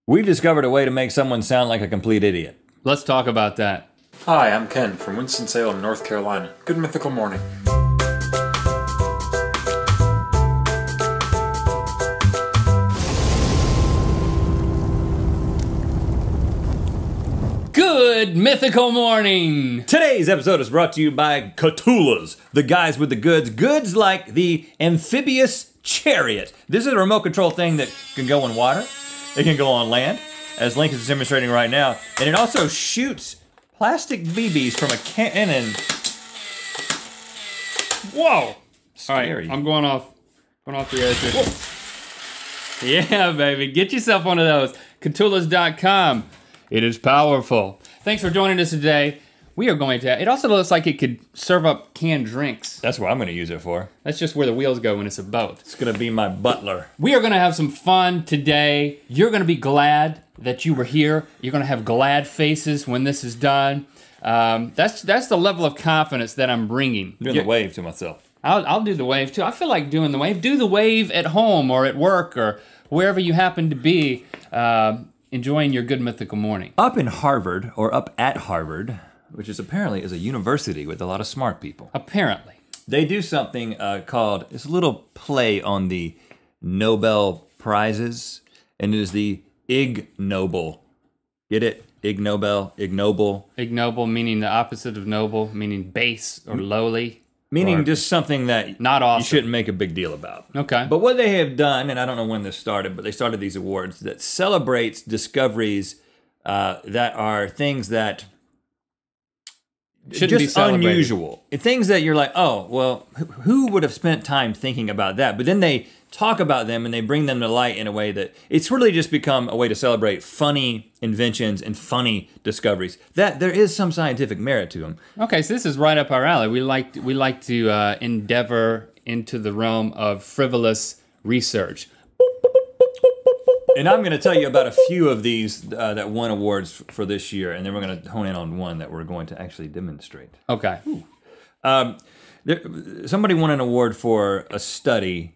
We've discovered a way to make someone sound like a complete idiot. Let's talk about that. Hi, I'm Ken from Winston-Salem, North Carolina. Good mythical morning. Good mythical morning! Today's episode is brought to you by Catulas, the guys with the goods. Goods like the amphibious chariot. This is a remote control thing that can go in water. It can go on land, as Link is demonstrating right now. And it also shoots plastic BBs from a cannon. Whoa! Scary. All right, I'm going off the edge here. Yeah, baby, get yourself one of those. Catulas.com. It is powerful. Thanks for joining us today. We are going to, it also looks like it could serve up canned drinks. That's what I'm gonna use it for. That's just where the wheels go when it's a boat. It's gonna be my butler. We are gonna have some fun today. You're gonna be glad that you were here. You're gonna have glad faces when this is done. That's the level of confidence that I'm bringing. Doing the wave to myself. I'll do the wave too. I feel like doing the wave. Do the wave at home or at work or wherever you happen to be. Enjoying your good mythical morning. Up in Harvard, or up at Harvard, which is apparently is a university with a lot of smart people. Apparently. They do something called, it's a little play on the Nobel Prizes, and it is the Ignoble. Get it? Ignoble, ignoble. Ignoble meaning the opposite of noble, meaning base or lowly. Meaning just something that not awesome. You shouldn't make a big deal about. Okay. But what they have done, and I don't know when this started, but they started these awards that celebrates discoveries that are things that shouldn't be celebrated. Unusual. Things that you're like, oh, well, who would have spent time thinking about that? But then they talk about them and they bring them to light in a way that it's really just become a way to celebrate funny inventions and funny discoveries. That there is some scientific merit to them. Okay, so this is right up our alley. We like to endeavor into the realm of frivolous research. And I'm going to tell you about a few of these that won awards for this year, and then we're going to hone in on one that we're going to actually demonstrate. Okay. Somebody won an award for a study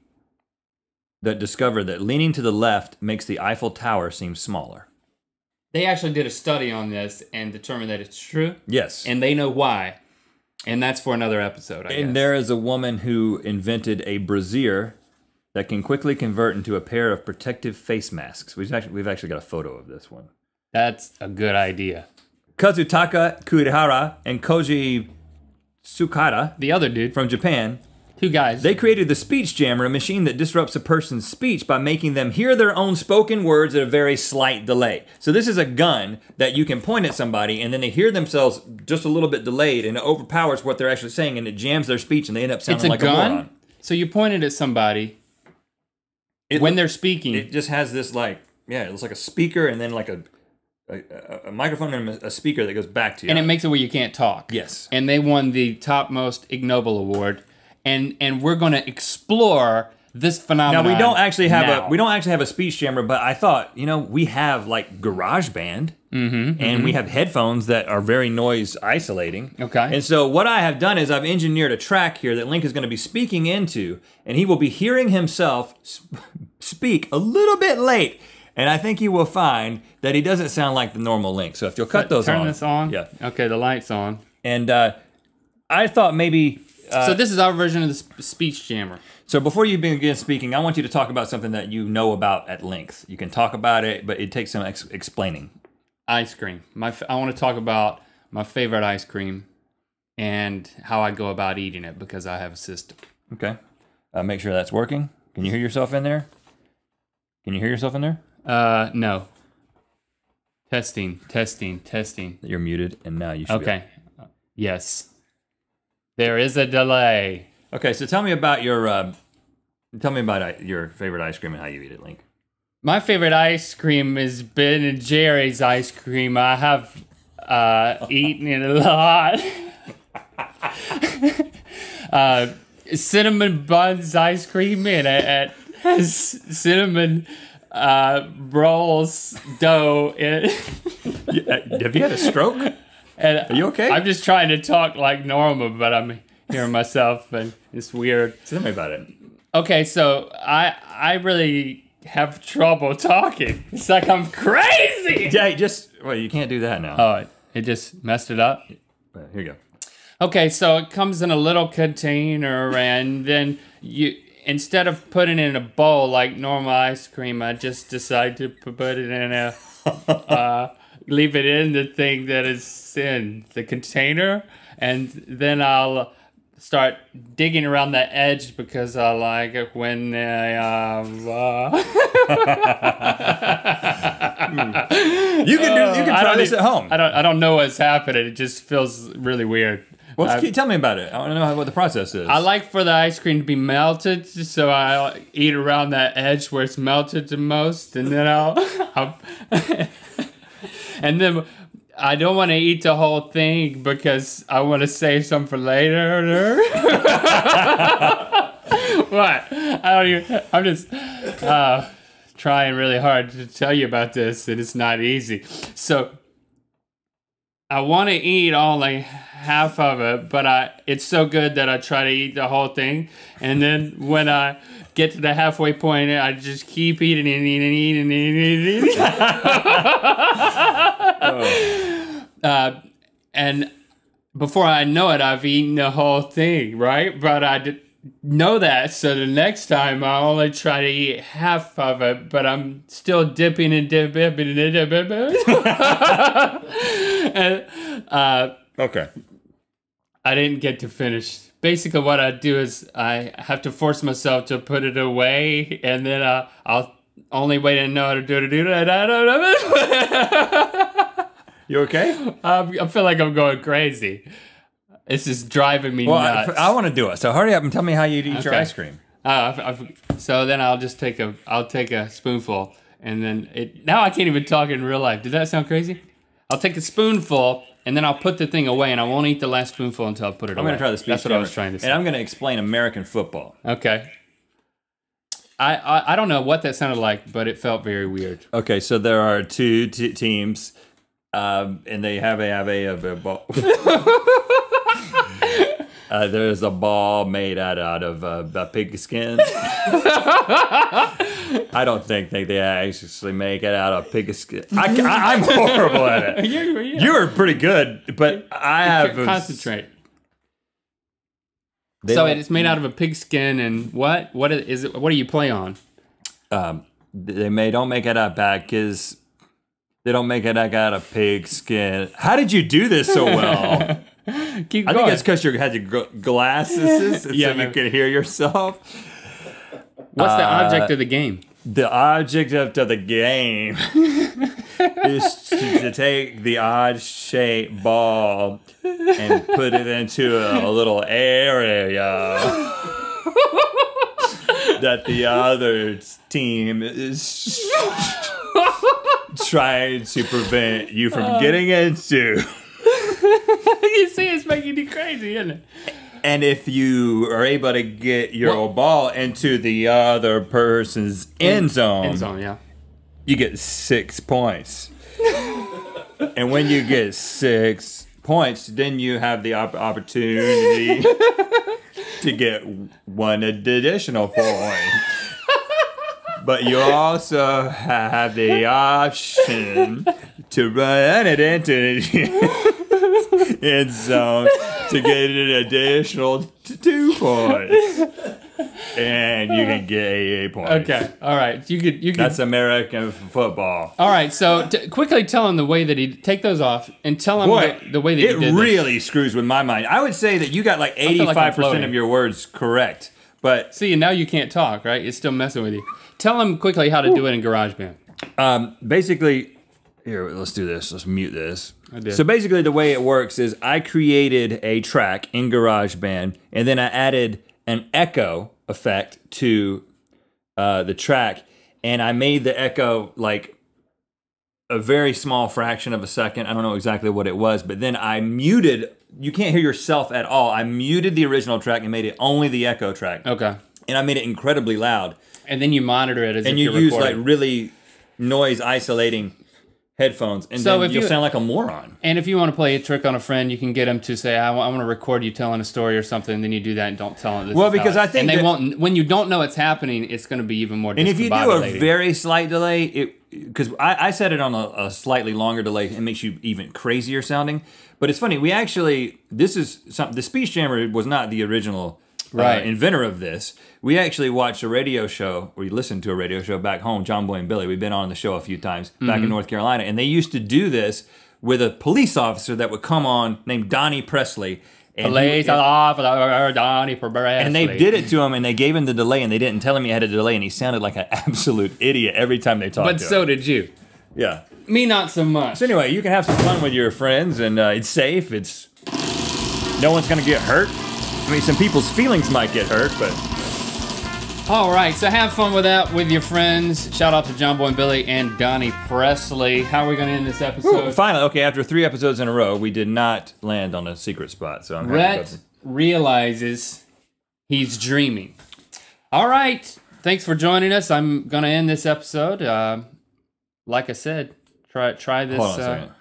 that discovered that leaning to the left makes the Eiffel Tower seem smaller. They actually did a study on this and determined that it's true. Yes. And they know why. And that's for another episode, I guess. And there is a woman who invented a brassiere that can quickly convert into a pair of protective face masks. We've actually got a photo of this one. That's a good idea. Kazutaka Kurihara and Koji Tsukada, the other dude from Japan, two guys. They created the Speech Jammer, a machine that disrupts a person's speech by making them hear their own spoken words at a very slight delay. So this is a gun that you can point at somebody and then they hear themselves just a little bit delayed and it overpowers what they're actually saying and it jams their speech and they end up sounding like a moron. So you pointed at somebody when they're speaking. It just has this like, yeah, it looks like a speaker and then like a microphone and a speaker that goes back to you. And it makes it where you can't talk. Yes. And they won the topmost Ignoble Award. And we're going to explore this phenomenon. Now we don't actually have a speech jammer, but I thought, we have like GarageBand and we have headphones that are very noise isolating. Okay. And so what I have done is I've engineered a track here that Link is going to be speaking into, and he will be hearing himself speak a little bit late. And I think you will find that he doesn't sound like the normal Link. So if you'll cut those on. Turn this on? Yeah. Okay, the light's on. And I thought maybe... so this is our version of the speech jammer. So before you begin speaking, I want you to talk about something that you know about at length. You can talk about it, but it takes some explaining. Ice cream. I want to talk about my favorite ice cream and how I go about eating it because I have a system. Okay. Make sure that's working. Can you hear yourself in there? No. Testing. You're muted, and now you should be. Yes. There is a delay. Okay, so tell me about your favorite ice cream and how you eat it, Link. My favorite ice cream is Ben & Jerry's ice cream. I have eaten it a lot. Cinnamon buns ice cream, and it has cinnamon rolls dough in it. Have you had a stroke? And are you okay? I'm just trying to talk like normal, but I'm hearing myself, and it's weird. Tell me about it. Okay, so I really have trouble talking. It's like I'm crazy. Yeah, well, you can't do that now. Oh, it just messed it up. Here you go. Okay, so it comes in a little container, and then you, instead of putting it in a bowl like normal ice cream, I just decide to put it in a, leave it in the thing that is in the container, and then I'll start digging around the edge because I like it when they You can try this at home. I don't know what's happening. It just feels really weird. Well, tell me about it. I want to know what the process is. I like for the ice cream to be melted, so I eat around that edge where it's melted the most, and then and then I don't want to eat the whole thing because I want to save some for later. What? I'm just trying really hard to tell you about this, and it's not easy. So I want to eat only half of it, but it's so good that I try to eat the whole thing. And then when I get to the halfway point, I just keep eating and eating and eating and eating. And before I know it, I've eaten the whole thing, right? But I didn't know that, so the next time I only try to eat half of it, but I'm still dipping and dipping and dipping. And, okay. I didn't get to finish. Basically, what I do is I have to force myself to put it away, and then I'll only way to know how to do it. You okay? I feel like I'm going crazy. This is driving me nuts. I want to do it. So hurry up and tell me how you eat your ice cream. So then I'll just take a spoonful, and then now I can't even talk in real life. Did that sound crazy? I'll take a spoonful, and then I'll put the thing away, and I won't eat the last spoonful until I put it away. I'm going to try the speech. That's what I was trying to say. And I'm going to explain American football. Okay. I don't know what that sounded like, but it felt very weird. Okay, so there are two teams, and they have a ball. There's a ball made out of pig skin. I don't think they actually make it out of pig skin. I'm horrible at it. You're pretty good, but I have concentrate. So it's made out of a pig skin, and what is it? What do you play on? They don't make it out of back, they don't make it out of pig skin. How did you do this so well? Keep going. I think it's because you had your glasses, so Yeah, you can hear yourself. What's the object of the game? The object of the game is to take the odd-shaped ball and put it into a little area that the other team is trying to prevent you from getting into. You see, it's making you crazy, isn't it? And if you are able to get your ball into the other person's end zone, Yeah, you get 6 points. And when you get 6 points, then you have the opportunity to get one additional point. But you also have the option to run it into the end zone to get an additional 2 points. And you can get 8 points. Okay, all right. You could. That's American football. All right, so quickly tell him the way that he take those off, and tell him the way that he did it really screws with my mind. I would say that you got like 85% of your words correct, but see, now you can't talk, right? It's still messing with you. Tell him quickly how to do it in GarageBand. Basically, here, let's do this. Let's mute this. I did. So basically, the way it works is I created a track in GarageBand, and then I added an echo effect to the track, and I made the echo like a very small fraction of a second. I don't know exactly what it was, but then I muted. You can't hear yourself at all. I muted the original track and made it only the echo track. Okay. And I made it incredibly loud. And then you monitor it as and if you you're use recording. like really noise isolating headphones, and So then if you'll you- sound like a moron. And if you want to play a trick on a friend, you can get them to say, I want to record you telling a story or something, and then you do that and don't tell them. Well, because I think and they that- won't. When you don't know it's happening, it's going to be even more. And if you do a discombobulating. very slight delay, because I set it on a slightly longer delay, it makes you even crazier sounding. But it's funny, the Speech Jammer was not the original inventor of this. We actually watched a radio show, we listened to a radio show back home, John Boy and Billy. We've been on the show a few times back in North Carolina, and they used to do this with a police officer that would come on named Donnie Presley. And Donnie Presley. And they did it to him, and they gave him the delay, and they didn't tell him he had a delay, and he sounded like an absolute idiot every time they talked But to him. so did you. Yeah. Me, not so much. So anyway, you can have some fun with your friends, and it's safe. No one's gonna get hurt. I mean, some people's feelings might get hurt, but All right, so have fun with that with your friends. Shout out to John Boy and Billy and Donnie Presley. How are we going to end this episode? finally, okay. After 3 episodes in a row, we did not land on a secret spot. So I'm Rhett realizes he's dreaming. All right, thanks for joining us. I'm going to end this episode. Like I said, try this. Hold on a second.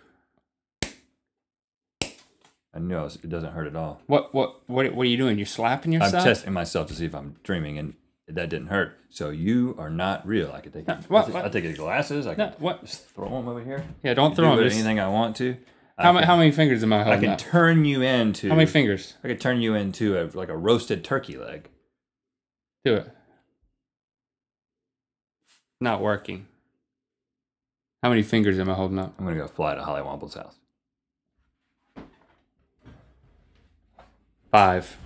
I know it doesn't hurt at all. What are you doing? You're slapping yourself? I'm testing myself to see if I'm dreaming, and that didn't hurt. So you are not real. I could take. What? I'll take his glasses. I can What? just throw them over here. Yeah, don't throw Do them. with anything I want to. How many fingers am I I holding can up? turn you into. How many fingers? I could turn you into like a roasted turkey leg. Do it. Not working. How many fingers am I holding up? I'm gonna go fly to Holly Womple's house. 5.